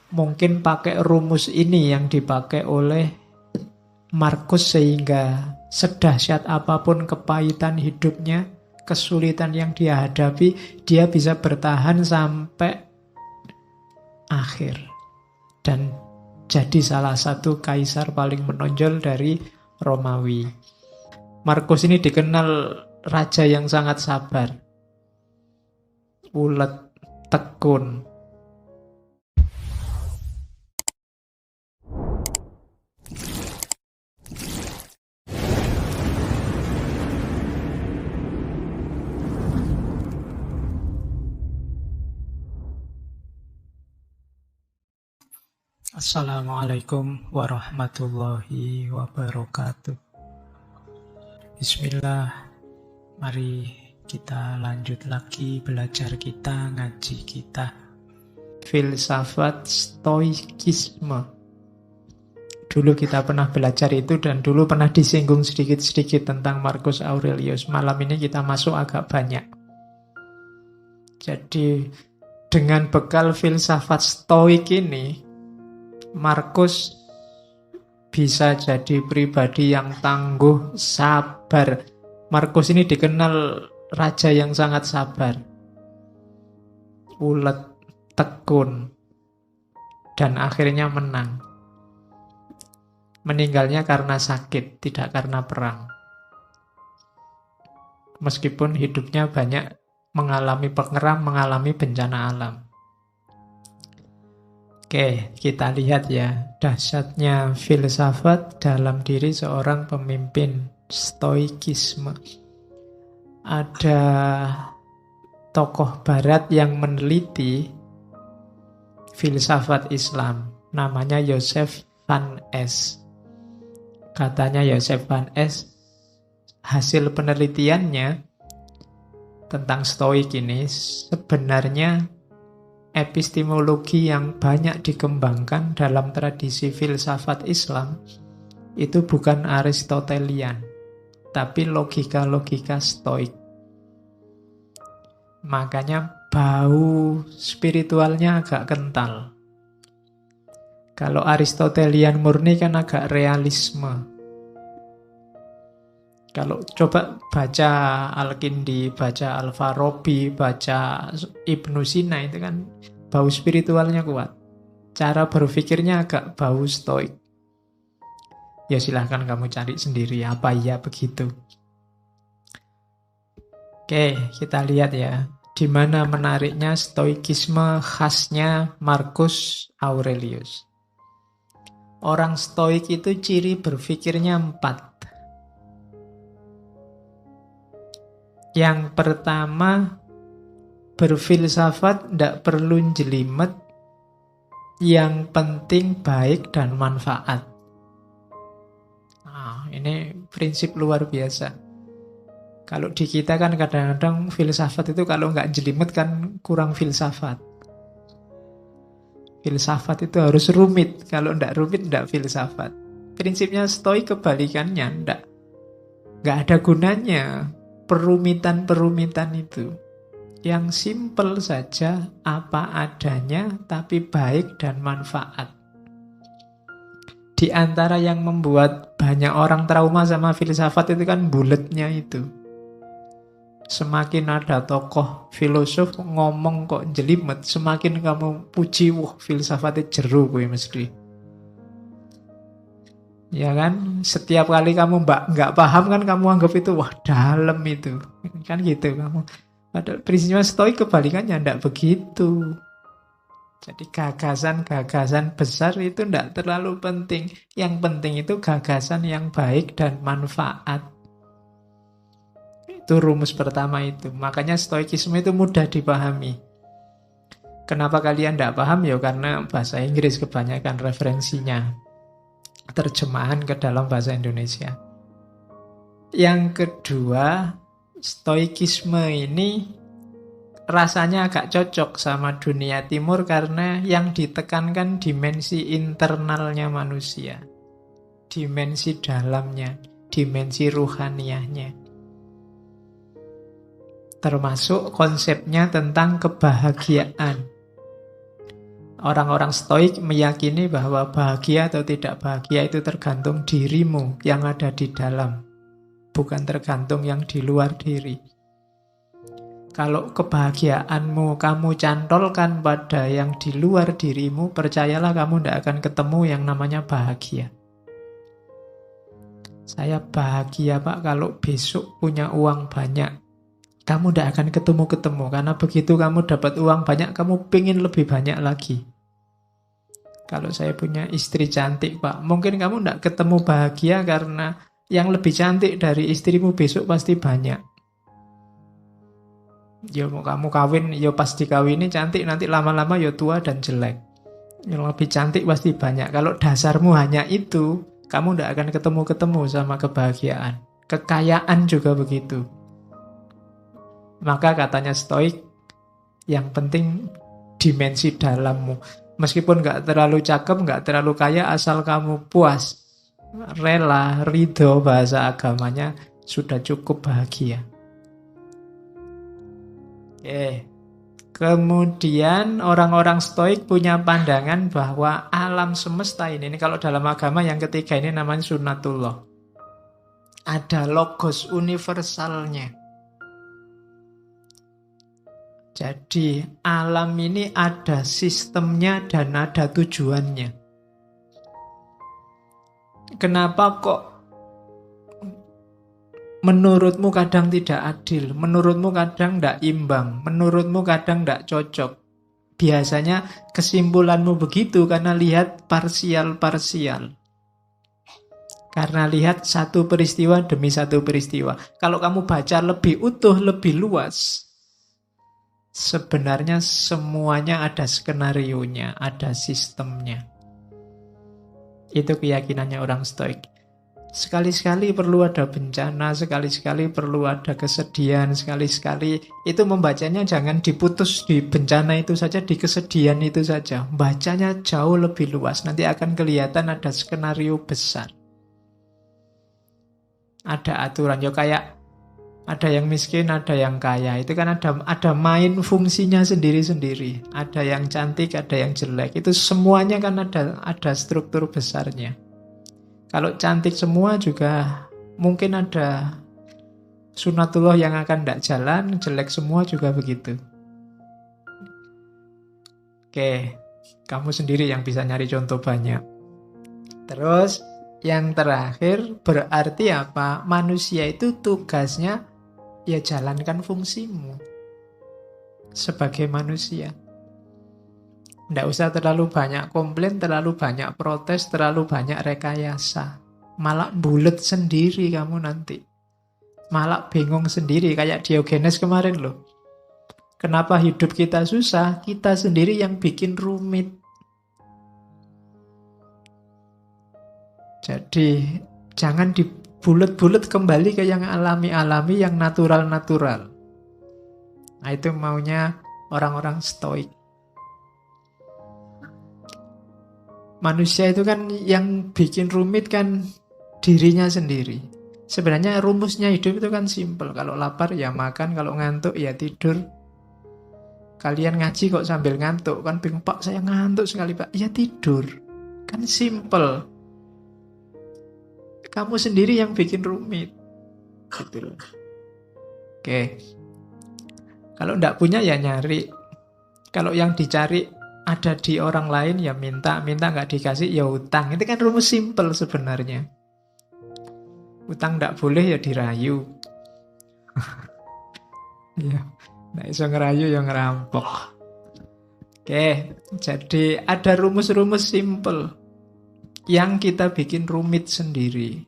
Mungkin pakai rumus ini yang dipakai oleh Markus sehingga sedahsyat apapun kepahitan hidupnya, kesulitan yang dia hadapi, dia bisa bertahan sampai akhir. Dan jadi salah satu kaisar paling menonjol dari Romawi. Markus ini dikenal raja yang sangat sabar, ulet, tekun. Assalamualaikum warahmatullahi wabarakatuh. Bismillah, mari kita lanjut lagi belajar kita, ngaji kita. Filsafat Stoikisme. Dulu kita pernah belajar itu dan dulu pernah disinggung sedikit-sedikit tentang Marcus Aurelius. Malam ini kita masuk agak banyak. Jadi dengan bekal filsafat Stoik ini, Markus bisa jadi pribadi yang tangguh, sabar. Markus ini dikenal raja yang sangat sabar, ulet, tekun, dan akhirnya menang. Meninggalnya karena sakit, tidak karena perang. Meskipun hidupnya banyak mengalami pengeram, mengalami bencana alam. Oke, kita lihat ya dahsyatnya filsafat dalam diri seorang pemimpin Stoikisme. Ada tokoh barat yang meneliti filsafat Islam, namanya Joseph Van Es. Katanya Joseph Van Es, hasil penelitiannya tentang Stoik ini sebenarnya epistemologi yang banyak dikembangkan dalam tradisi filsafat Islam itu bukan Aristotelian, tapi logika-logika Stoik. Makanya bau spiritualnya agak kental. Kalau Aristotelian murni kan agak realisme. Kalau coba baca Al-Kindi, baca Al-Farabi, baca Ibnu Sina, itu kan bau spiritualnya kuat. Cara berpikirnya agak bau Stoik. Ya silahkan kamu cari sendiri apa iya begitu. Oke, kita lihat ya. Di mana menariknya Stoikisme khasnya Marcus Aurelius. Orang Stoik itu ciri berpikirnya 4. Yang pertama, berfilsafat tidak perlu jelimet, yang penting baik dan manfaat. Nah, ini prinsip luar biasa. Kalau di kita kan kadang-kadang filsafat itu kalau nggak jelimet kan kurang filsafat. Filsafat itu harus rumit, kalau nggak rumit nggak filsafat. Prinsipnya Stoik kebalikannya, nggak ada gunanya perumitan-perumitan itu. Yang simpel saja, apa adanya, tapi baik dan manfaat. Di antara yang membuat banyak orang trauma sama filsafat itu kan buletnya itu. Semakin ada tokoh filosof ngomong kok jelimet, semakin kamu puji, wah filsafatnya jeru gue mesti. Ya kan, setiap kali kamu nggak paham kan kamu anggap itu wah dalam itu, kan gitu kamu. Padahal prinsipnya Stoik kebalikannya, tidak begitu. Jadi gagasan-gagasan besar itu tidak terlalu penting. Yang penting itu gagasan yang baik dan manfaat. Itu rumus pertama itu. Makanya Stoikisme itu mudah dipahami. Kenapa kalian tidak paham? Ya karena bahasa Inggris kebanyakan referensinya. Terjemahan ke dalam bahasa Indonesia. Yang kedua, Stoikisme ini rasanya agak cocok sama dunia timur karena yang ditekankan dimensi internalnya manusia, dimensi dalamnya, dimensi ruhaniyahnya. Termasuk konsepnya tentang kebahagiaan. Orang-orang stoik meyakini bahwa bahagia atau tidak bahagia itu tergantung dirimu yang ada di dalam, bukan tergantung yang di luar diri. Kalau kebahagiaanmu kamu cantolkan pada yang di luar dirimu, percayalah kamu tidak akan ketemu yang namanya bahagia. Saya bahagia Pak kalau besok punya uang banyak. Kamu tidak akan ketemu-ketemu, karena begitu kamu dapat uang banyak, kamu pengen lebih banyak lagi. Kalau saya punya istri cantik Pak, mungkin kamu tidak ketemu bahagia karena yang lebih cantik dari istrimu besok pasti banyak. Ya mau kamu kawin, ya pas dikawini cantik, nanti lama-lama ya tua dan jelek. Yang lebih cantik pasti banyak. Kalau dasarmu hanya itu, kamu tidak akan ketemu-ketemu sama kebahagiaan. Kekayaan juga begitu. Maka katanya stoik, yang penting dimensi dalammu. Meskipun nggak terlalu cakep, nggak terlalu kaya, asal kamu puas, rela, ridho, bahasa agamanya, sudah cukup bahagia. Oke. Kemudian orang-orang stoik punya pandangan bahwa alam semesta ini kalau dalam agama yang ketiga ini namanya sunnatullah. Ada logos universalnya. Jadi alam ini ada sistemnya dan ada tujuannya. Kenapa kok menurutmu kadang tidak adil, menurutmu kadang tidak imbang, menurutmu kadang tidak cocok? Biasanya kesimpulanmu begitu karena lihat parsial-parsial. Karena lihat satu peristiwa demi satu peristiwa. Kalau kamu baca lebih utuh, lebih luas, sebenarnya semuanya ada skenarionya, ada sistemnya. Itu keyakinannya orang stoik. Sekali-sekali perlu ada bencana, sekali-sekali perlu ada kesedihan, sekali-sekali itu membacanya jangan diputus di bencana itu saja, di kesedihan itu saja. Bacanya jauh lebih luas, nanti akan kelihatan ada skenario besar. Ada aturan, ya kayak ada yang miskin, ada yang kaya. Itu kan ada main fungsinya sendiri-sendiri. Ada yang cantik, ada yang jelek. Itu semuanya kan ada struktur besarnya. Kalau cantik semua juga mungkin ada sunatullah yang akan tidak jalan, jelek semua juga begitu. Oke, kamu sendiri yang bisa nyari contoh banyak. Terus yang terakhir berarti apa? Manusia itu tugasnya ya jalankan fungsimu sebagai manusia. Tidak usah terlalu banyak komplain, terlalu banyak protes, terlalu banyak rekayasa. Malah bulet sendiri kamu nanti. Malah bingung sendiri, kayak Diogenes kemarin loh. Kenapa hidup kita susah? Kita sendiri yang bikin rumit. Jadi jangan dibulet-bulet, kembali ke yang alami-alami, yang natural-natural. Nah itu maunya orang-orang stoik. Manusia itu kan yang bikin rumit kan dirinya sendiri. Sebenarnya rumusnya hidup itu kan simpel. Kalau lapar ya makan, kalau ngantuk ya tidur. Kalian ngaji kok sambil ngantuk? Kan bingung, Pak saya ngantuk sekali Pak. Ya tidur. Kan simpel. Kamu sendiri yang bikin rumit. Gitu loh. Oke. Kalau enggak punya ya nyari. Kalau yang dicari ada di orang lain ya minta nggak dikasih ya utang. Itu kan rumus simpel sebenarnya. Utang nggak boleh ya dirayu. Ya, nggak bisa ngerayu ya ngerampok. Oke, jadi ada rumus-rumus simpel yang kita bikin rumit sendiri.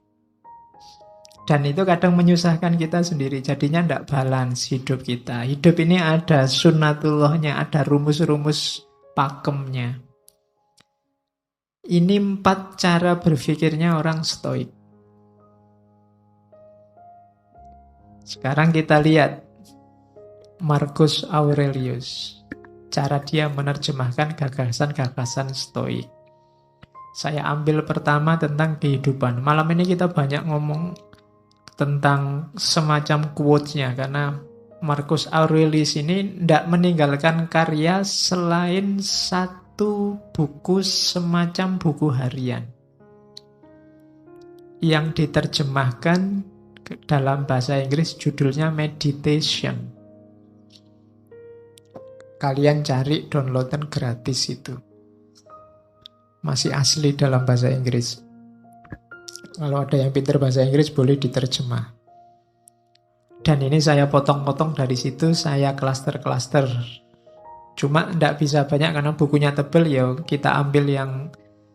Dan itu kadang menyusahkan kita sendiri. Jadinya nggak balance hidup kita. Hidup ini ada sunnatullahnya, ada rumus-rumus pakemnya. Ini 4 cara berpikirnya orang stoik. Sekarang kita lihat Marcus Aurelius. Cara dia menerjemahkan gagasan-gagasan stoik. Saya ambil pertama tentang kehidupan. Malam ini kita banyak ngomong tentang semacam quotes-nya, karena Marcus Aurelius ini tidak meninggalkan karya selain 1 satu buku semacam buku harian yang diterjemahkan dalam bahasa Inggris, judulnya Meditation. Kalian cari, downloadan gratis itu. Masih asli dalam bahasa Inggris. Kalau ada yang pintar bahasa Inggris boleh diterjemah. Dan ini saya potong-potong dari situ, saya klaster-klaster. Cuma tidak bisa banyak karena bukunya tebal, ya kita ambil yang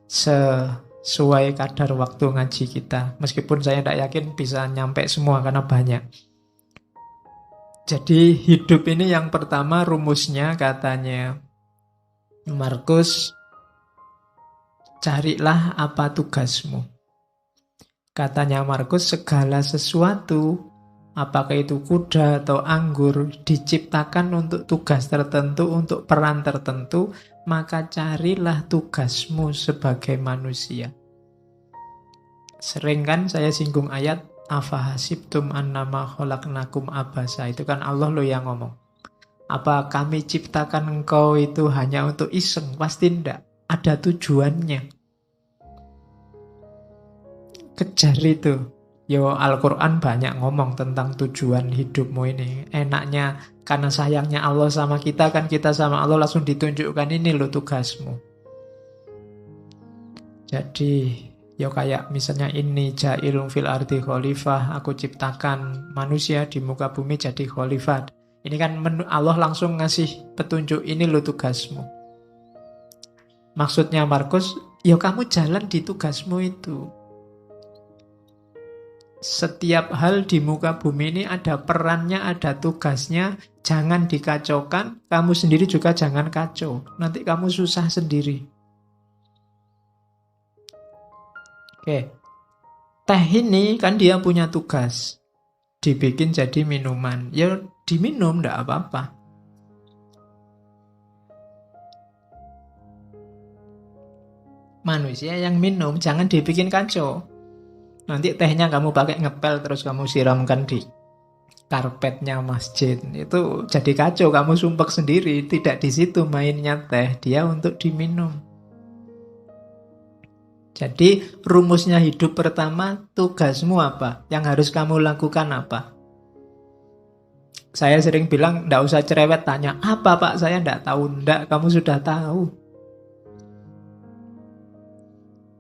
sesuai kadar waktu ngaji kita. Meskipun saya tidak yakin bisa nyampe semua karena banyak. Jadi hidup ini yang pertama rumusnya katanya Markus, carilah apa tugasmu. Katanya Markus, segala sesuatu, apakah itu kuda atau anggur, diciptakan untuk tugas tertentu, untuk peran tertentu, maka carilah tugasmu sebagai manusia. Sering kan saya singgung ayat, afahasibtum annama khalaqnakum abasa. Itu kan Allah loh yang ngomong. Apa kami ciptakan engkau itu hanya untuk iseng? Pasti tidak. Ada tujuannya. Kejar itu. Yo, Al-Quran banyak ngomong tentang tujuan hidupmu ini. Enaknya karena sayangnya Allah sama kita, kan kita sama Allah langsung ditunjukkan, ini loh tugasmu. Jadi yo kayak misalnya ini ja'ilun fil ardi khalifah, aku ciptakan manusia di muka bumi jadi khalifah. Ini kan Allah langsung ngasih petunjuk, ini loh tugasmu. Maksudnya Markus, yo kamu jalan di tugasmu itu. Setiap hal di muka bumi ini ada perannya, ada tugasnya. Jangan dikacaukan, kamu sendiri juga jangan kacau. Nanti kamu susah sendiri. Oke. Teh ini kan dia punya tugas. Dibikin jadi minuman. Ya diminum, enggak apa-apa. Manusia yang minum, jangan dibikin kacau. Nanti tehnya kamu pakai ngepel terus kamu siramkan di karpetnya masjid. Itu jadi kacau, kamu sumpek sendiri. Tidak di situ mainnya teh, dia untuk diminum. Jadi rumusnya hidup pertama, tugasmu apa? Yang harus kamu lakukan apa? Saya sering bilang, enggak usah cerewet tanya, apa Pak? Saya enggak tahu. Enggak, kamu sudah tahu.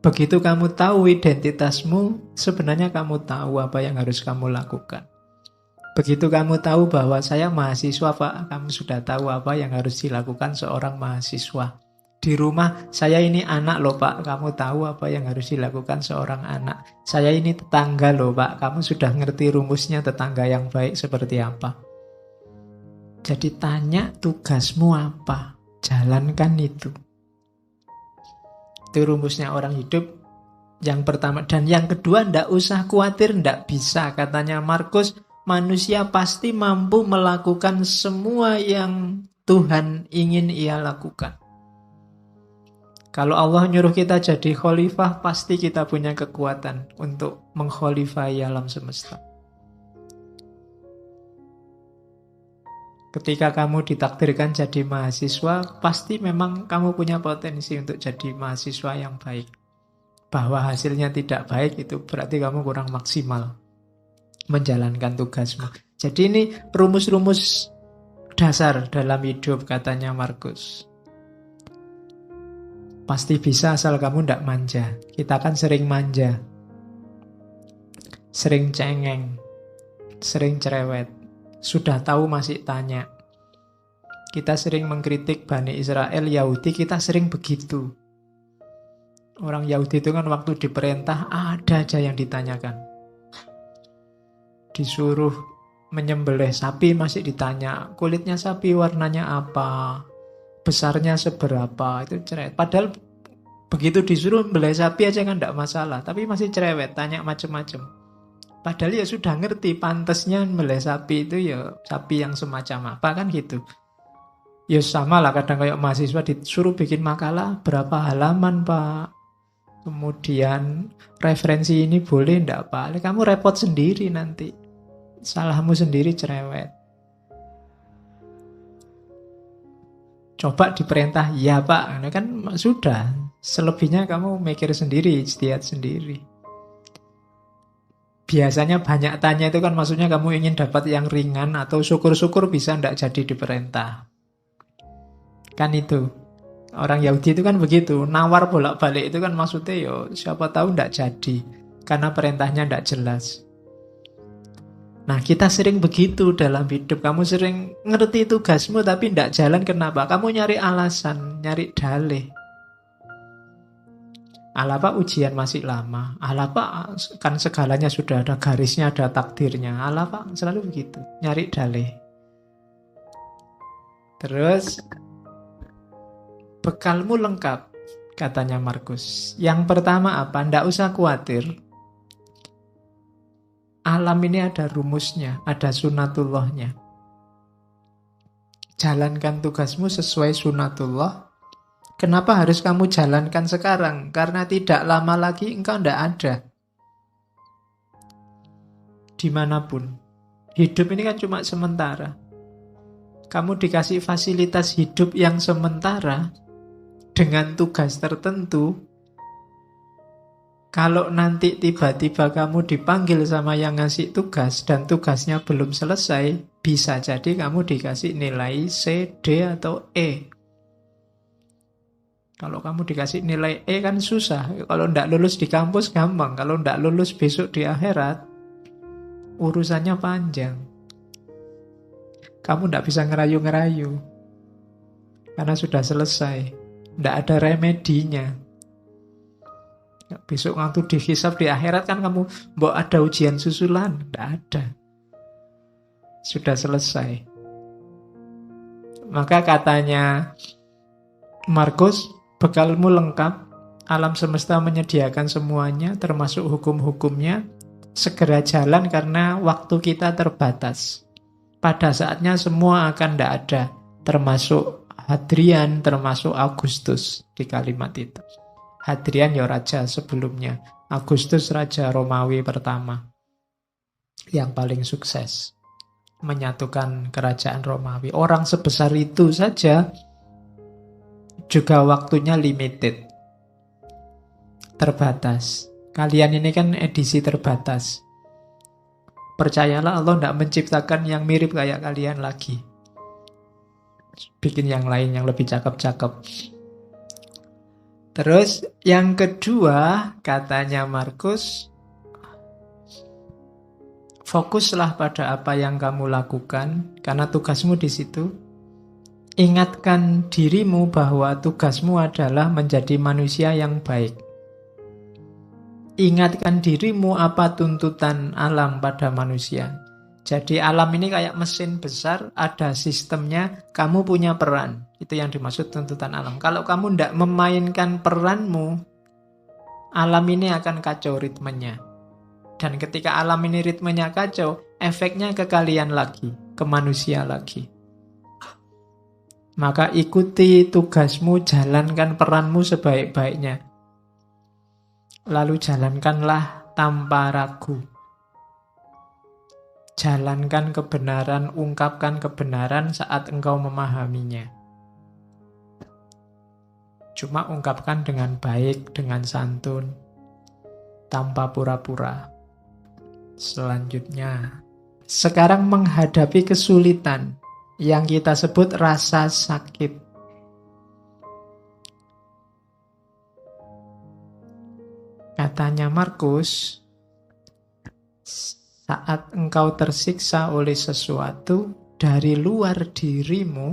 Begitu kamu tahu identitasmu, sebenarnya kamu tahu apa yang harus kamu lakukan. Begitu kamu tahu bahwa saya mahasiswa Pak, kamu sudah tahu apa yang harus dilakukan seorang mahasiswa. Di rumah, saya ini anak loh Pak, kamu tahu apa yang harus dilakukan seorang anak. Saya ini tetangga loh Pak, kamu sudah ngerti rumusnya tetangga yang baik seperti apa. Jadi tanya tugasmu apa, jalankan itu. Itu rumusnya orang hidup yang pertama. Dan yang kedua, ndak usah khawatir, ndak bisa. Katanya Markus, manusia pasti mampu melakukan semua yang Tuhan ingin ia lakukan. Kalau Allah nyuruh kita jadi khalifah, pasti kita punya kekuatan untuk mengkhalifahi alam semesta. Ketika kamu ditakdirkan jadi mahasiswa, pasti memang kamu punya potensi untuk jadi mahasiswa yang baik. Bahwa hasilnya tidak baik, itu berarti kamu kurang maksimal menjalankan tugasmu. Jadi ini rumus-rumus dasar dalam hidup, katanya Markus. Pasti bisa asal kamu tidak manja. Kita kan sering manja, sering cengeng, sering cerewet. Sudah tahu masih tanya. Kita sering mengkritik Bani Israel, Yahudi, kita sering begitu. Orang Yahudi itu kan waktu diperintah ada aja yang ditanyakan. Disuruh menyembelih sapi masih ditanya, kulitnya sapi warnanya apa, besarnya seberapa, itu cerewet. Padahal begitu disuruh membelih sapi aja kan tidak masalah, tapi masih cerewet, tanya macam-macam. Padahal ya sudah ngerti, pantasnya membelih sapi itu ya sapi yang semacam apa kan gitu. Ya sama lah, kadang kayak mahasiswa disuruh bikin makalah berapa halaman Pak. Kemudian referensi ini boleh enggak Pak? Kamu repot sendiri nanti. Salahmu sendiri, cerewet. Coba diperintah, ya Pak. Nah, kan sudah. Selebihnya kamu mikir sendiri, ijtihad sendiri. Biasanya banyak tanya itu kan maksudnya kamu ingin dapat yang ringan atau syukur-syukur bisa ndak jadi diperintah. Kan itu. Orang Yahudi itu kan begitu. Nawar bolak-balik itu kan maksudnya yo siapa tahu ndak jadi. Karena perintahnya ndak jelas. Nah, kita sering begitu dalam hidup. Kamu sering ngerti tugasmu tapi tidak jalan, kenapa? Kamu nyari alasan, nyari dalih. Alah Pak, ujian masih lama. Alah Pak, kan segalanya sudah ada garisnya, ada takdirnya. Alah Pak, selalu begitu. Nyari dalih. Terus, bekalmu lengkap, katanya Markus. Yang pertama apa? Tidak usah khawatir. Alam ini ada rumusnya, ada sunatullahnya. Jalankan tugasmu sesuai sunatullah. Kenapa harus kamu jalankan sekarang? Karena tidak lama lagi engkau tidak ada. Dimanapun. Hidup ini kan cuma sementara. Kamu dikasih fasilitas hidup yang sementara dengan tugas tertentu. Kalau nanti tiba-tiba kamu dipanggil sama yang ngasih tugas dan tugasnya belum selesai, bisa jadi kamu dikasih nilai C, D, atau E. Kalau kamu dikasih nilai E kan susah. Kalau tidak lulus di kampus gampang. Kalau tidak lulus besok di akhirat, urusannya panjang. Kamu tidak bisa ngerayu-ngerayu. Karena sudah selesai. Tidak ada remedinya. Besok waktu dihisab di akhirat kan kamu mbok ada ujian susulan, tidak ada. Sudah selesai. Maka katanya Markus, bekalmu lengkap, alam semesta menyediakan semuanya termasuk hukum-hukumnya. Segera jalan karena waktu kita terbatas. Pada saatnya semua akan tidak ada, termasuk Hadrian, termasuk Agustus di kalimat itu. Hadrian ya raja sebelumnya. Agustus raja Romawi pertama. Yang paling sukses. Menyatukan kerajaan Romawi. Orang sebesar itu saja juga waktunya limited. Terbatas. Kalian ini kan edisi terbatas. Percayalah Allah tidak menciptakan yang mirip kayak kalian lagi. Bikin yang lain yang lebih cakep-cakep. Terus yang kedua, katanya Markus, fokuslah pada apa yang kamu lakukan, karena tugasmu di situ. Ingatkan dirimu bahwa tugasmu adalah menjadi manusia yang baik. Ingatkan dirimu apa tuntutan alam pada manusia. Jadi alam ini kayak mesin besar, ada sistemnya, kamu punya peran. Itu yang dimaksud tuntutan alam. Kalau kamu tidak memainkan peranmu, alam ini akan kacau ritmenya. Dan ketika alam ini ritmenya kacau, efeknya ke kalian lagi, ke manusia lagi. Maka ikuti tugasmu, jalankan peranmu sebaik-baiknya. Lalu jalankanlah tanpa ragu. Jalankan kebenaran, ungkapkan kebenaran saat engkau memahaminya. Cuma ungkapkan dengan baik, dengan santun, tanpa pura-pura. Selanjutnya, sekarang menghadapi kesulitan yang kita sebut rasa sakit. Katanya Markus, saat engkau tersiksa oleh sesuatu dari luar dirimu,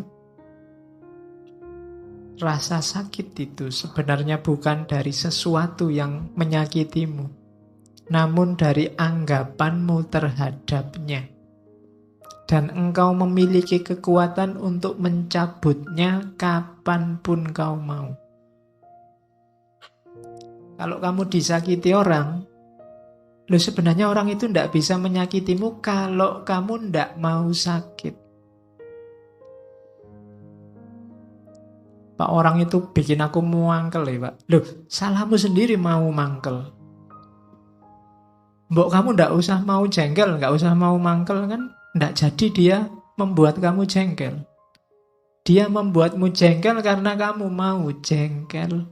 rasa sakit itu sebenarnya bukan dari sesuatu yang menyakitimu, namun dari anggapanmu terhadapnya. Dan engkau memiliki kekuatan untuk mencabutnya kapanpun kau mau. Kalau kamu disakiti orang, sebenarnya orang itu tidak bisa menyakitimu kalau kamu tidak mau sakit. Pak, orang itu bikin aku mangkel ya Pak. Salahmu sendiri mau mangkel. Mbok kamu tidak usah mau jengkel, nggak usah mau mangkel kan. Tidak jadi dia membuat kamu jengkel. Dia membuatmu jengkel karena kamu mau jengkel.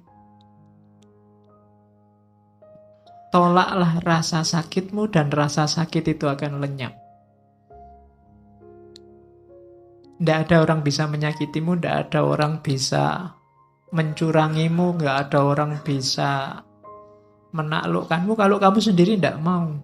Tolaklah rasa sakitmu dan rasa sakit itu akan lenyap. Tidak ada orang bisa menyakitimu, tidak ada orang bisa mencurangimu, tidak ada orang bisa menaklukkanmu kalau kamu sendiri tidak mau.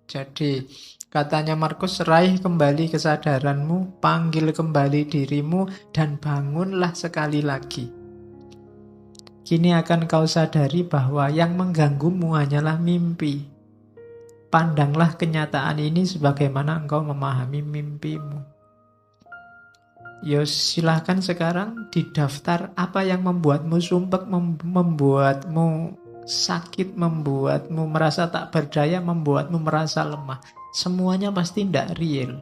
Jadi katanya Markus, raih kembali kesadaranmu, panggil kembali dirimu, dan bangunlah sekali lagi. Kini akan kau sadari bahwa yang mengganggumu hanyalah mimpi. Pandanglah kenyataan ini sebagaimana engkau memahami mimpimu. Ya silahkan sekarang didaftar apa yang membuatmu sumpek, membuatmu sakit, membuatmu merasa tak berdaya, membuatmu merasa lemah. Semuanya pasti tidak real.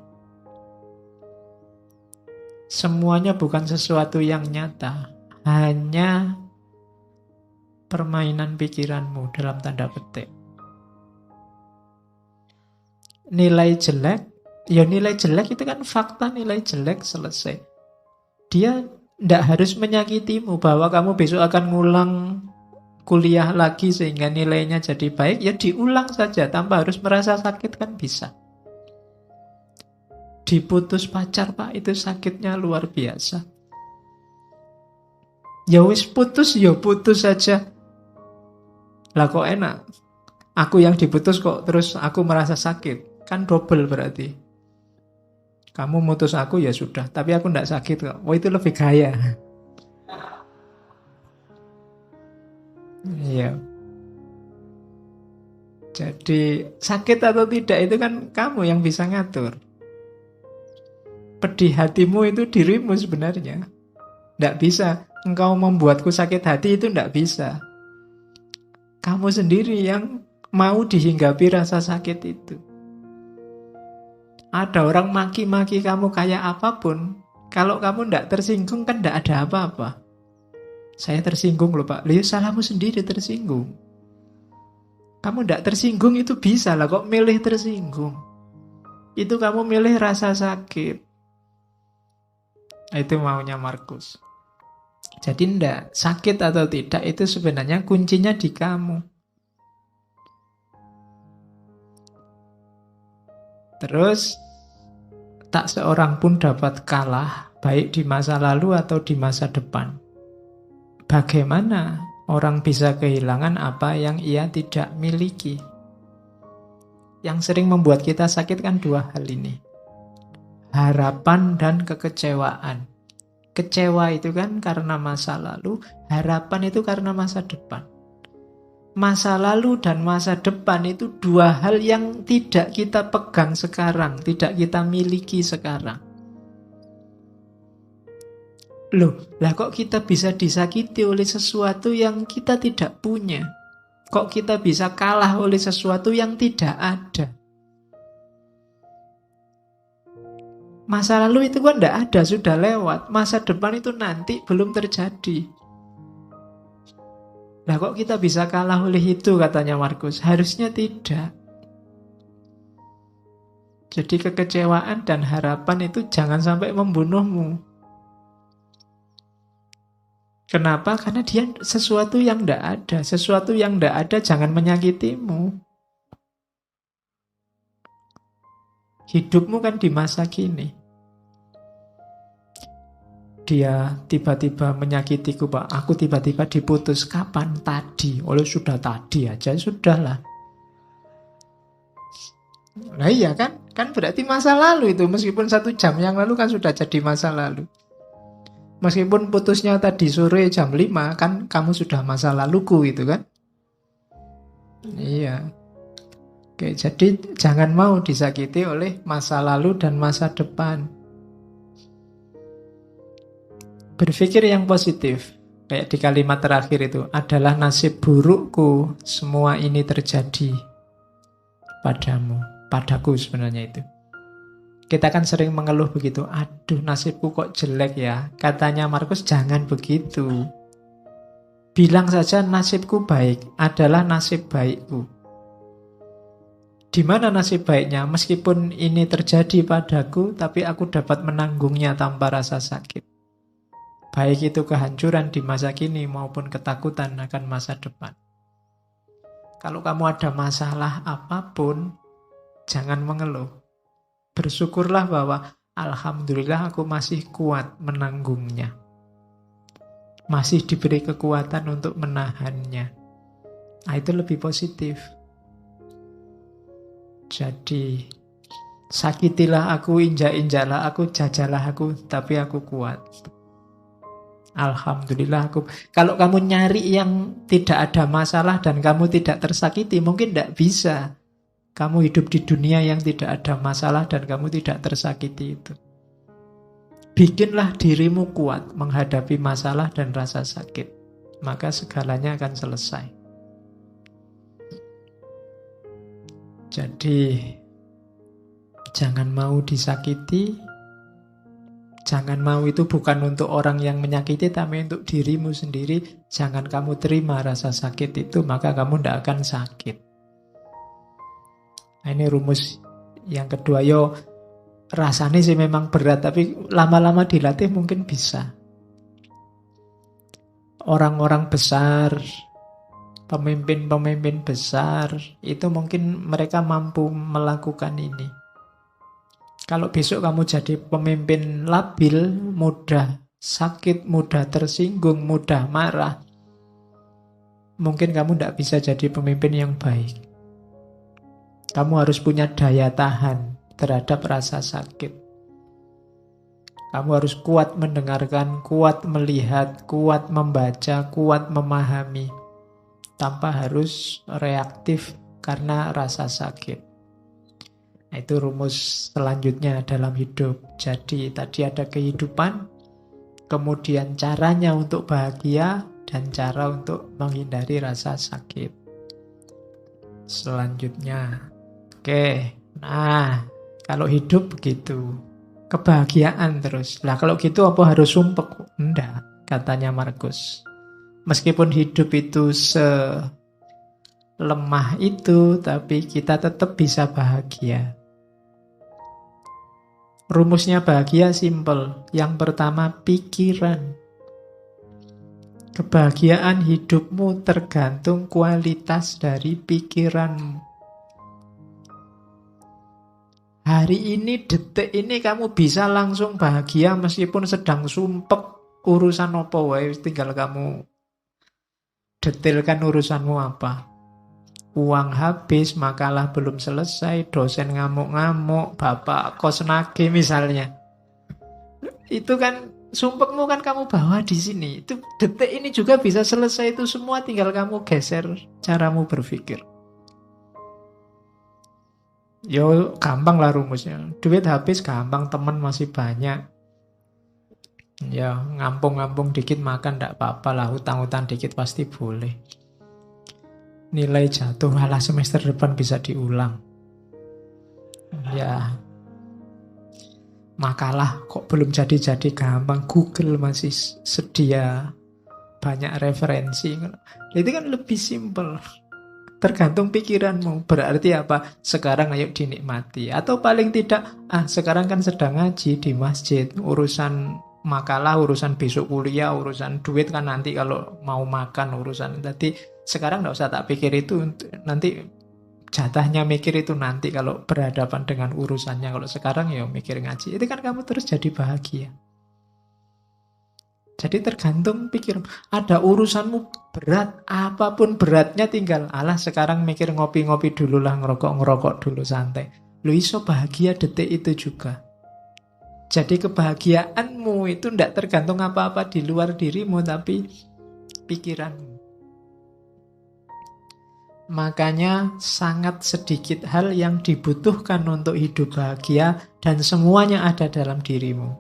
Semuanya bukan sesuatu yang nyata. Hanya permainan pikiranmu dalam tanda petik. Nilai jelek, ya nilai jelek itu kan fakta, nilai jelek selesai. Dia tidak harus menyakitimu bahwa kamu besok akan ngulang kuliah lagi sehingga nilainya jadi baik, ya diulang saja tanpa harus merasa sakit kan bisa. Diputus pacar Pak, itu sakitnya luar biasa. Ya wis putus, ya putus saja. Lah kok enak? Aku yang diputus kok terus aku merasa sakit. Kan double berarti. Kamu mutus aku ya sudah, tapi aku tidak sakit kok. Oh itu lebih gaya. Iya. Jadi sakit atau tidak itu kan kamu yang bisa ngatur. Pedih hatimu itu dirimu sebenarnya. Tidak bisa. Engkau membuatku sakit hati itu tidak bisa. Kamu sendiri yang mau dihinggapi rasa sakit itu. Ada orang maki-maki kamu kayak apapun, kalau kamu tidak tersinggung kan tidak ada apa-apa. Saya tersinggung loh Pak. Lihat salahmu sendiri tersinggung. Kamu tidak tersinggung itu bisa lah, kok milih tersinggung. Itu kamu milih rasa sakit. Itu maunya Markus. Jadi tidak, sakit atau tidak itu sebenarnya kuncinya di kamu. Terus, tak seorang pun dapat kalah, baik di masa lalu atau di masa depan. Bagaimana orang bisa kehilangan apa yang ia tidak miliki? Yang sering membuat kita sakit kan dua hal ini. Harapan dan kekecewaan. Kecewa itu kan karena masa lalu, harapan itu karena masa depan. Masa lalu dan masa depan itu dua hal yang tidak kita pegang sekarang, tidak kita miliki sekarang. Loh, lah kok kita bisa disakiti oleh sesuatu yang kita tidak punya? Kok kita bisa kalah oleh sesuatu yang tidak ada? Masa lalu itu kan tidak ada, sudah lewat. Masa depan itu nanti belum terjadi. Lah kok kita bisa kalah oleh itu, katanya Markus? Harusnya tidak. Jadi kekecewaan dan harapan itu jangan sampai membunuhmu. Kenapa? Karena dia sesuatu yang tidak ada. Sesuatu yang tidak ada jangan menyakitimu. Hidupmu kan di masa kini. Dia tiba-tiba menyakitiku Pak, aku tiba-tiba diputus. Kapan? Tadi. Oleh sudah tadi aja, sudahlah. Nah iya kan? Kan berarti masa lalu itu. Meskipun 1 jam yang lalu kan sudah jadi masa lalu. Meskipun putusnya tadi sore jam 5, kan kamu sudah masa laluku itu kan? Iya. Oke, jadi jangan mau disakiti oleh masa lalu dan masa depan. Berpikir yang positif. Kayak di kalimat terakhir itu, adalah nasib burukku semua ini terjadi padamu. Padaku sebenarnya itu. Kita kan sering mengeluh begitu. Aduh, nasibku kok jelek ya. Katanya Markus, jangan begitu. Bilang saja nasibku baik, adalah nasib baikku. Di mana nasib baiknya? Meskipun ini terjadi padaku, tapi aku dapat menanggungnya tanpa rasa sakit. Baik itu kehancuran di masa kini maupun ketakutan akan masa depan. Kalau kamu ada masalah apapun, jangan mengeluh. Bersyukurlah bahwa alhamdulillah aku masih kuat menanggungnya. Masih diberi kekuatan untuk menahannya. Nah, itu lebih positif. Jadi, sakitilah aku, injak-injaklah aku, jajalah aku, tapi aku kuat. Alhamdulillah aku. Kalau kamu nyari yang tidak ada masalah dan kamu tidak tersakiti, mungkin tidak bisa. Kamu hidup di dunia yang tidak ada masalah dan kamu tidak tersakiti itu. Bikinlah dirimu kuat menghadapi masalah dan rasa sakit. Maka segalanya akan selesai. Jadi, jangan mau disakiti. Jangan mau itu bukan untuk orang yang menyakiti, tapi untuk dirimu sendiri. Jangan kamu terima rasa sakit itu, maka kamu tidak akan sakit. Nah, ini rumus yang kedua. Yo, rasanya sih memang berat, tapi lama-lama dilatih mungkin bisa. Orang-orang besar, pemimpin-pemimpin besar, itu mungkin mereka mampu melakukan ini. Kalau besok kamu jadi pemimpin labil, mudah sakit, mudah tersinggung, mudah marah, mungkin kamu tidak bisa jadi pemimpin yang baik. Kamu harus punya daya tahan terhadap rasa sakit. Kamu harus kuat mendengarkan, kuat melihat, kuat membaca, kuat memahami, tanpa harus reaktif karena rasa sakit. Nah, itu rumus selanjutnya dalam hidup. Jadi tadi ada kehidupan, kemudian caranya untuk bahagia, dan cara untuk menghindari rasa sakit. Selanjutnya, oke. Nah, kalau hidup begitu, kebahagiaan terus. Lah kalau gitu apa harus sumpek? Enggak, katanya Markus. Meskipun hidup itu selemah itu, tapi kita tetap bisa bahagia. Rumusnya bahagia simpel. Yang pertama, pikiran. Kebahagiaan hidupmu tergantung kualitas dari pikiranmu. Hari ini, detik ini kamu bisa langsung bahagia meskipun sedang sumpek urusan apa wae, tinggal kamu detailkan urusanmu apa. Uang habis, makalah belum selesai, dosen ngamuk-ngamuk, bapak kos nagih misalnya. Itu kan sumpekmu kan kamu bawa di sini. Itu detik ini juga bisa selesai itu semua, tinggal kamu geser caramu berpikir. Yo, gampang lah rumusnya. Duit habis gampang, teman masih banyak. Ya, ngampung-ngampung dikit makan ndak apa-apa lah, hutang-hutang dikit pasti boleh. Nilai jatuh, alah semester depan bisa diulang. Ya, makalah kok belum jadi-jadi gampang. Google masih sedia banyak referensi. Itu kan lebih simpel. Tergantung pikiranmu. Berarti apa? Sekarang ayo dinikmati. Atau paling tidak, sekarang kan sedang ngaji di masjid. Urusan makalah, urusan besok kuliah, urusan duit kan nanti kalau mau makan urusan. Tadi sekarang nggak usah tak pikir itu, nanti jatahnya mikir itu nanti kalau berhadapan dengan urusannya. Kalau sekarang ya mikir ngaji. Itu kan kamu terus jadi bahagia. Jadi tergantung pikir. Ada urusanmu berat, apapun beratnya tinggal alah sekarang mikir ngopi-ngopi dulu lah, ngerokok-ngerokok dulu santai. Lu iso bahagia detik itu juga. Jadi kebahagiaanmu itu tidak tergantung apa-apa di luar dirimu, tapi pikiranmu. Makanya sangat sedikit hal yang dibutuhkan untuk hidup bahagia dan semuanya ada dalam dirimu.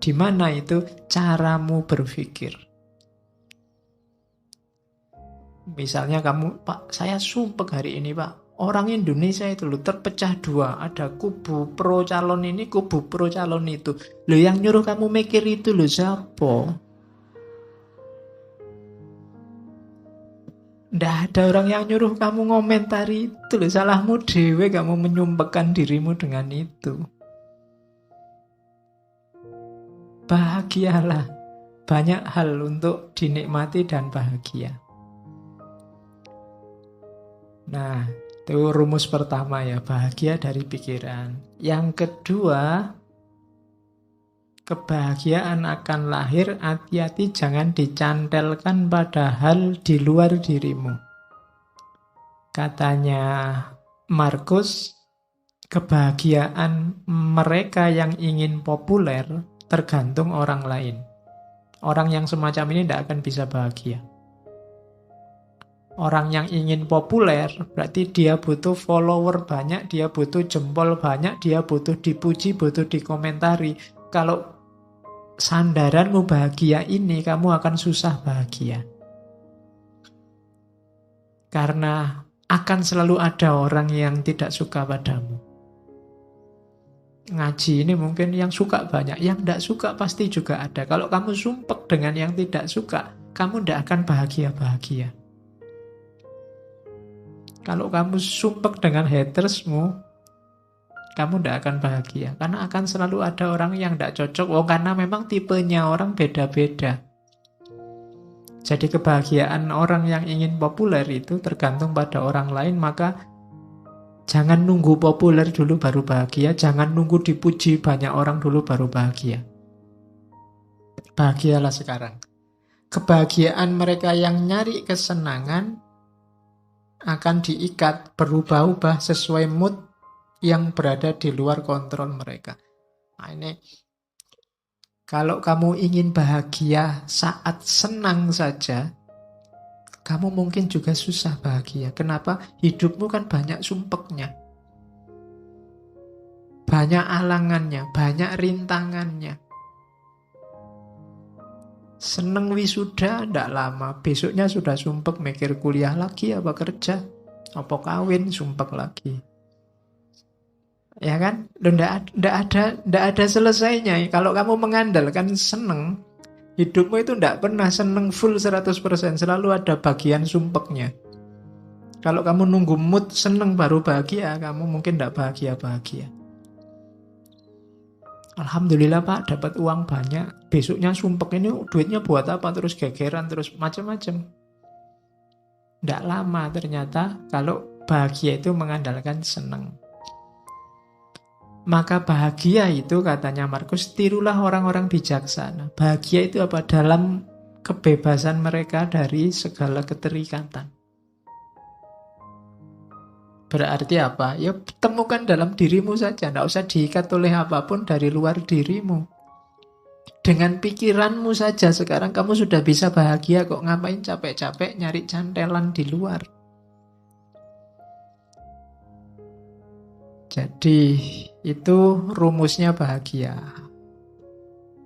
Di mana itu? Caramu berpikir. Misalnya kamu, Pak, saya sumpek hari ini, Pak. Orang Indonesia itu loh terpecah dua. Ada kubu pro calon ini, kubu pro calon itu. Loh yang nyuruh kamu mikir itu loh siapa? Nggak ada orang yang nyuruh kamu ngomentari itu loh. Salahmu dewe kamu menyumpekkan dirimu dengan itu. Bahagialah. Banyak hal untuk dinikmati dan bahagia. Nah, itu rumus pertama ya, bahagia dari pikiran. Yang kedua, kebahagiaan akan lahir, hati-hati jangan dicantelkan pada hal di luar dirimu. Katanya Markus, kebahagiaan mereka yang ingin populer tergantung orang lain. Orang yang semacam ini tidak akan bisa bahagia. Orang yang ingin populer berarti dia butuh follower banyak, dia butuh jempol banyak, dia butuh dipuji, butuh dikomentari. Kalau sandaranmu bahagia ini, kamu akan susah bahagia. Karena akan selalu ada orang yang tidak suka padamu. Ngaji ini mungkin yang suka banyak, yang tidak suka pasti juga ada. Kalau kamu sumpek dengan yang tidak suka, kamu tidak akan bahagia-bahagia. Kalau kamu sumpek dengan hatersmu, kamu tidak akan bahagia. Karena akan selalu ada orang yang tidak cocok. Karena memang tipenya orang beda-beda. Jadi kebahagiaan orang yang ingin populer itu tergantung pada orang lain. Maka jangan nunggu populer dulu baru bahagia. Jangan nunggu dipuji banyak orang dulu baru bahagia. Bahagialah sekarang. Kebahagiaan mereka yang nyari kesenangan akan diikat, berubah-ubah sesuai mood yang berada di luar kontrol mereka. Nah ini, kalau kamu ingin bahagia saat senang saja, kamu mungkin juga susah bahagia. Kenapa? Hidupmu kan banyak sumpeknya. Banyak alangannya, banyak rintangannya. Seneng wisuda, ndak lama. Besoknya sudah sumpek mikir kuliah lagi, apa kerja, apa kawin, sumpek lagi. Ya kan? Ndak ada selesainya. Kalau kamu mengandalkan seneng, hidupmu itu ndak pernah seneng full 100%. Selalu ada bagian sumpeknya. Kalau kamu nunggu mood seneng baru bahagia, kamu mungkin ndak bahagia-bahagia. Alhamdulillah Pak, dapat uang banyak. Besoknya sumpek ini duitnya buat apa? Terus gegeran, terus macam-macam. Tidak lama ternyata kalau bahagia itu mengandalkan senang. Maka bahagia itu katanya Markus, tirulah orang-orang bijaksana. Bahagia itu apa? Dalam kebebasan mereka dari segala keterikatan. Berarti apa? Ya temukan dalam dirimu saja. Tidak usah diikat oleh apapun dari luar dirimu. Dengan pikiranmu saja sekarang kamu sudah bisa bahagia kok. Ngapain capek-capek nyari cantelan di luar? Jadi itu rumusnya bahagia.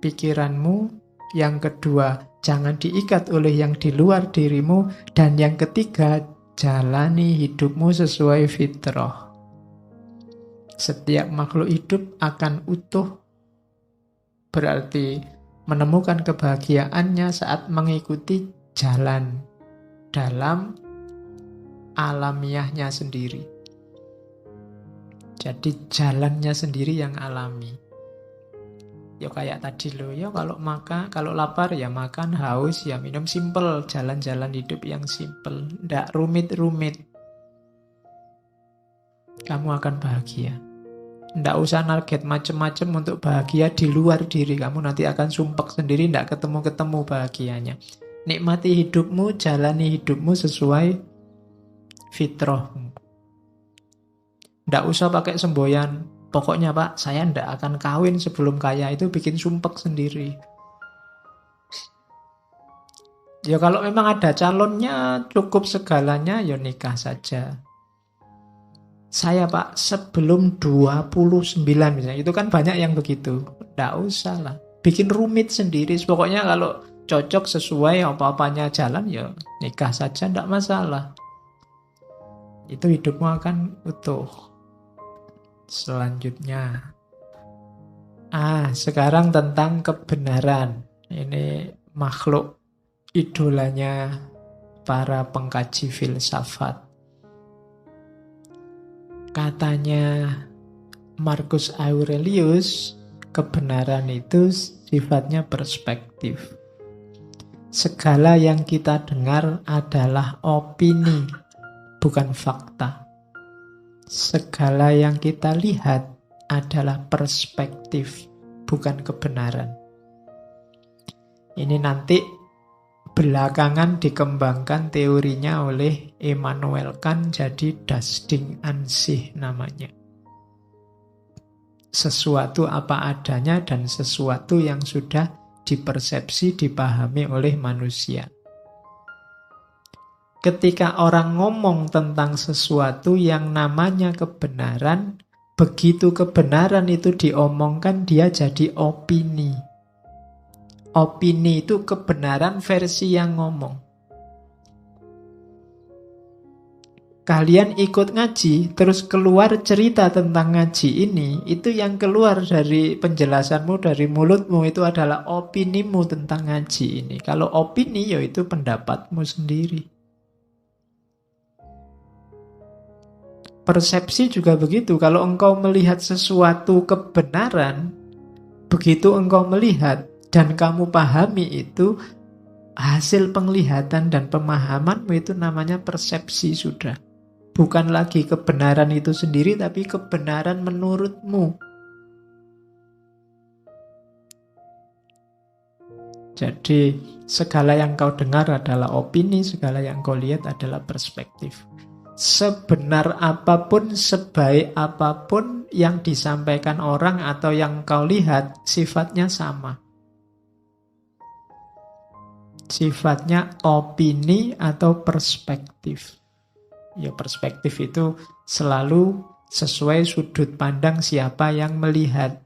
Pikiranmu. Yang kedua, jangan diikat oleh yang di luar dirimu. Dan yang ketiga, jalani hidupmu sesuai fitrah. Setiap makhluk hidup akan utuh, berarti menemukan kebahagiaannya saat mengikuti jalan dalam alamiahnya sendiri. Jadi jalannya sendiri yang alami. Ya kayak tadi loh, ya kalau lapar ya makan, haus ya minum, simple, jalan-jalan hidup yang simple, ndak rumit-rumit. Kamu akan bahagia. Ndak usah target macem-macem untuk bahagia di luar diri kamu, nanti akan sumpek sendiri, ndak ketemu-ketemu bahagianya. Nikmati hidupmu, jalani hidupmu sesuai fitrahmu. Ndak usah pakai semboyan. Pokoknya Pak, saya ndak akan kawin sebelum kaya, itu bikin sumpek sendiri. Ya kalau memang ada calonnya, cukup segalanya, ya nikah saja. Saya Pak, sebelum 29 misalnya, itu kan banyak yang begitu. Ndak usah lah, bikin rumit sendiri. Pokoknya kalau cocok sesuai apa-apanya jalan, ya nikah saja, ndak masalah. Itu hidupmu akan utuh. Selanjutnya, sekarang tentang kebenaran. Ini makhluk idolanya para pengkaji filsafat. Katanya Marcus Aurelius, kebenaran itu sifatnya perspektif. Segala yang kita dengar adalah opini, bukan fakta. Segala yang kita lihat adalah perspektif, bukan kebenaran. Ini nanti belakangan dikembangkan teorinya oleh Immanuel Kant, jadi das Ding an sich namanya. Sesuatu apa adanya dan sesuatu yang sudah dipersepsi, dipahami oleh manusia. Ketika orang ngomong tentang sesuatu yang namanya kebenaran, begitu kebenaran itu diomongkan, dia jadi opini. Opini itu kebenaran versi yang ngomong. Kalian ikut ngaji, terus keluar cerita tentang ngaji ini, itu yang keluar dari penjelasanmu, dari mulutmu, itu adalah opinimu tentang ngaji ini. Kalau opini, ya itu pendapatmu sendiri. Persepsi juga begitu. Kalau engkau melihat sesuatu kebenaran, begitu engkau melihat dan kamu pahami itu, hasil penglihatan dan pemahamanmu itu namanya persepsi sudah. Bukan lagi kebenaran itu sendiri, tapi kebenaran menurutmu. Jadi, segala yang kau dengar adalah opini, segala yang kau lihat adalah perspektif. Sebenar apapun, sebaik apapun yang disampaikan orang atau yang kau lihat, sifatnya sama. Sifatnya opini atau perspektif. Ya, perspektif itu selalu sesuai sudut pandang siapa yang melihat.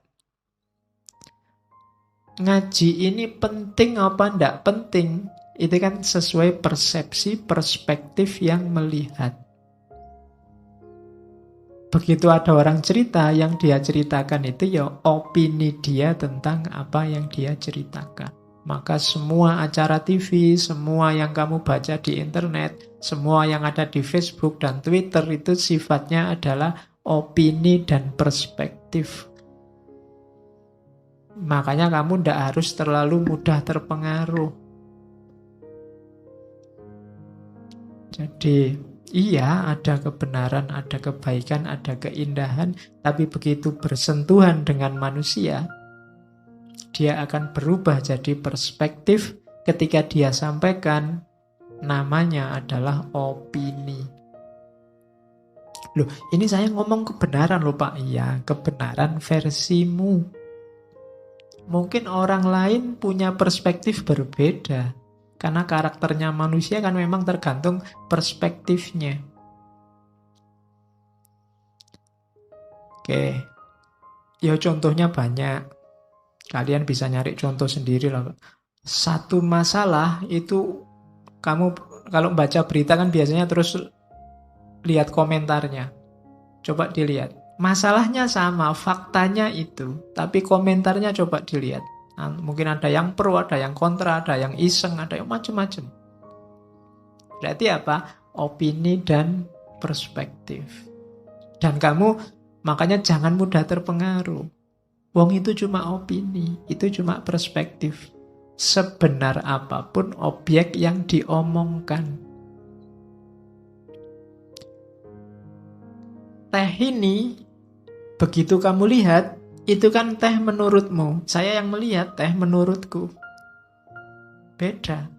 Ngaji ini penting apa enggak penting? Itu kan sesuai persepsi, perspektif yang melihat. Begitu ada orang cerita, yang dia ceritakan itu ya opini dia tentang apa yang dia ceritakan. Maka semua acara TV, semua yang kamu baca di internet, semua yang ada di Facebook dan Twitter itu sifatnya adalah opini dan perspektif. Makanya kamu tidak harus terlalu mudah terpengaruh. Jadi, iya ada kebenaran, ada kebaikan, ada keindahan, tapi begitu bersentuhan dengan manusia, dia akan berubah jadi perspektif. Ketika dia sampaikan, namanya adalah opini. Loh, ini saya ngomong kebenaran loh Pak. Iya, kebenaran versimu. Mungkin orang lain punya perspektif berbeda. Karena karakternya manusia kan memang tergantung perspektifnya. Oke. Ya contohnya banyak. Kalian bisa nyari contoh sendiri lah. Satu masalah itu kamu kalau baca berita kan biasanya terus lihat komentarnya. Coba dilihat. Masalahnya sama, faktanya itu. Tapi komentarnya coba dilihat. Nah, mungkin ada yang pro, ada yang kontra, ada yang iseng, ada yang macam-macam. Berarti apa? Opini dan perspektif. Dan kamu makanya jangan mudah terpengaruh. Wong itu cuma opini, itu cuma perspektif. Sebenar apapun objek yang diomongkan. Teh ini, begitu kamu lihat, itu kan teh menurutmu. Saya yang melihat teh menurutku. Beda.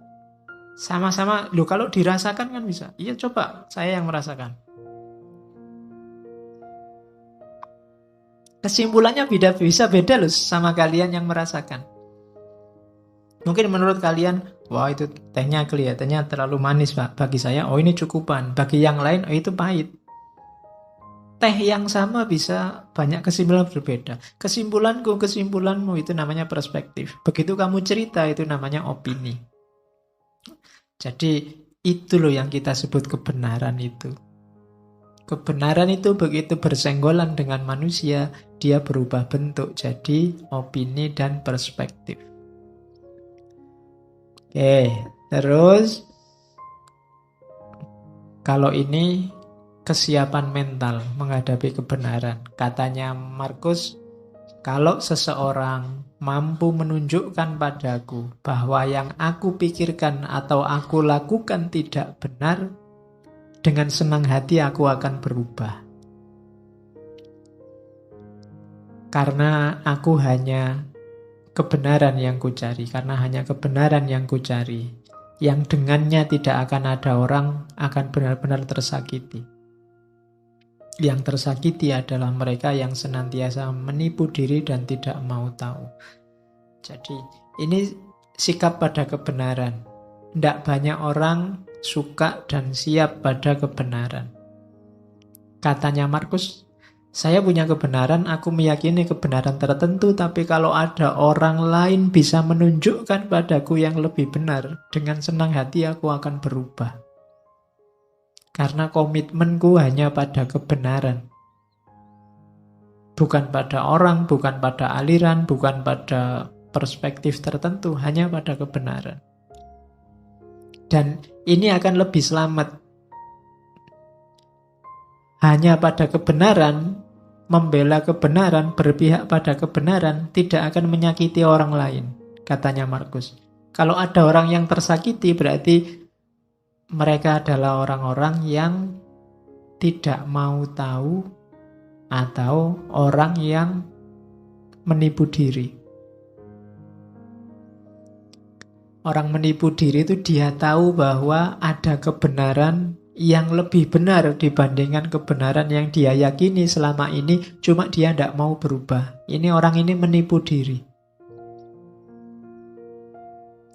Sama-sama, loh kalau dirasakan kan bisa. Iya coba, saya yang merasakan. Kesimpulannya bisa beda loh sama kalian yang merasakan. Mungkin menurut kalian, wah itu tehnya kelihatannya terlalu manis Pak. Bagi saya, oh ini cukupan. Bagi yang lain, oh itu pahit. Teh yang sama bisa banyak kesimpulan berbeda. Kesimpulanmu itu namanya perspektif. Begitu kamu cerita itu namanya opini. Jadi itu loh yang kita sebut kebenaran itu. Kebenaran itu begitu bersenggolan dengan manusia, dia berubah bentuk jadi opini dan perspektif. Oke, terus Kalau ini kesiapan mental menghadapi kebenaran. Katanya Markus, kalau seseorang mampu menunjukkan padaku bahwa yang aku pikirkan atau aku lakukan tidak benar, dengan senang hati aku akan berubah. Karena aku hanya kebenaran yang kucari, karena hanya kebenaran yang kucari, yang dengannya tidak akan ada orang akan benar-benar tersakiti. Yang tersakiti adalah mereka yang senantiasa menipu diri dan tidak mau tahu. Jadi ini sikap pada kebenaran. Tidak banyak orang suka dan siap pada kebenaran. Katanya Markus, saya punya kebenaran, aku meyakini kebenaran tertentu, tapi kalau ada orang lain bisa menunjukkan padaku yang lebih benar, dengan senang hati aku akan berubah. Karena komitmenku hanya pada kebenaran. Bukan pada orang, bukan pada aliran, bukan pada perspektif tertentu, hanya pada kebenaran. Dan ini akan lebih selamat. Hanya pada kebenaran, membela kebenaran, berpihak pada kebenaran, tidak akan menyakiti orang lain, katanya Markus. Kalau ada orang yang tersakiti, berarti mereka adalah orang-orang yang tidak mau tahu atau orang yang menipu diri. Orang menipu diri itu dia tahu bahwa ada kebenaran yang lebih benar dibandingkan kebenaran yang dia yakini selama ini, cuma dia tidak mau berubah. Ini orang ini menipu diri.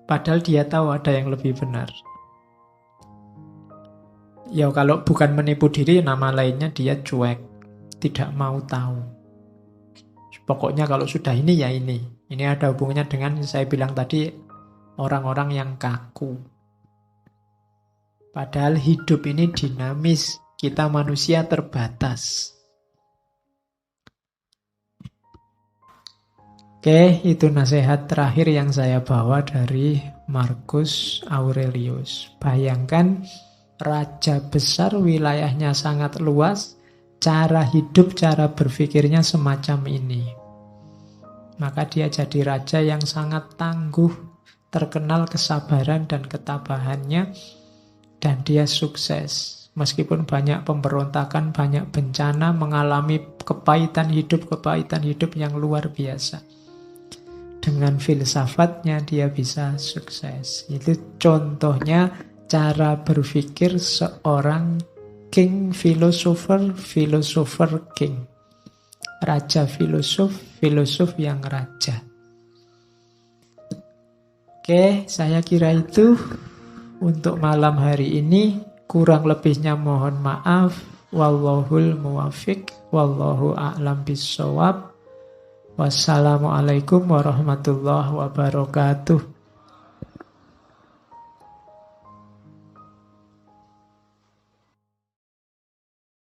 Padahal dia tahu ada yang lebih benar. Ya kalau bukan menipu diri, nama lainnya dia cuek, tidak mau tahu. Pokoknya kalau sudah ini ya ini. Ini ada hubungannya dengan saya bilang tadi, orang-orang yang kaku. Padahal hidup ini dinamis, kita manusia terbatas. Oke, itu nasihat terakhir yang saya bawa dari Marcus Aurelius. Bayangkan, raja besar, wilayahnya sangat luas, cara hidup, cara berpikirnya semacam ini. Maka dia jadi raja yang sangat tangguh, terkenal kesabaran dan ketabahannya, dan dia sukses. Meskipun banyak pemberontakan, banyak bencana, mengalami kepahitan hidup yang luar biasa. Dengan filsafatnya dia bisa sukses. Itu contohnya cara berpikir seorang king filosofer king. Raja filosof yang raja. Oke, saya kira itu untuk malam hari ini. Kurang lebihnya mohon maaf. Wallahul muwafiq. Wallahu a'lam bissawab. Wassalamualaikum warahmatullahi wabarakatuh.